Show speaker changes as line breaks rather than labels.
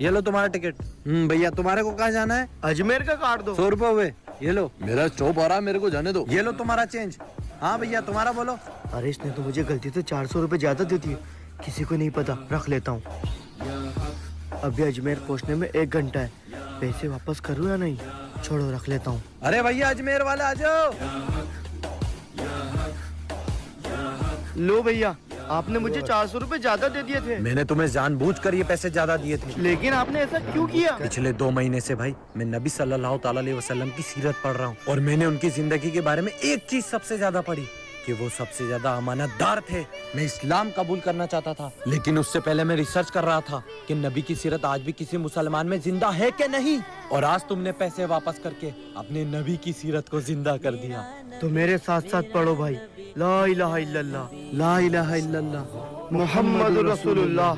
ये लो तुम्हारा टिकट। भैया तुम्हारे को कहाँ जाना है?
अजमेर का काट दो।
100 रुपए हुए, ये लो।
मेरा स्टॉप आ रहा है, मेरे को जाने दो।
ये लो तुम्हारा चेंज। हाँ भैया तुम्हारा बोलो।
अरे इसने तो मुझे गलती से 400 रुपए ज्यादा दे दिए, किसी को नहीं पता, रख लेता हूँ। अभी अजमेर पहुँचने में 1 घंटा है, पैसे वापस करूँ या नहीं? छोड़ो, रख लेता हूँ।
अरे भैया अजमेर वाले आ जाओ।
लो भैया, आपने मुझे 400 रुपए ज्यादा दे दिए थे।
मैंने तुम्हें जानबूझकर ये पैसे ज्यादा दिए थे।
लेकिन आपने ऐसा क्यों किया?
पिछले 2 महीने से भाई मैं नबी सल्लल्लाहु अलैहि वसल्लम की सीरत पढ़ रहा हूँ और मैंने उनकी जिंदगी के बारे में एक चीज सबसे ज्यादा पढ़ी कि वो सबसे ज्यादा अमानतदार थे। मैं इस्लाम कबूल करना चाहता था, लेकिन उससे पहले मैं रिसर्च कर रहा था कि नबी की सीरत आज भी किसी मुसलमान में जिंदा है कि नहीं। और आज तुमने पैसे वापस करके अपने नबी की सीरत को जिंदा कर दिया।
तो मेरे साथ साथ पढ़ो भाई, ला इलाहा इल्लल्लाह, ला इलाहा इल्लल्लाह, मुहम्मदुर रसूलुल्लाह।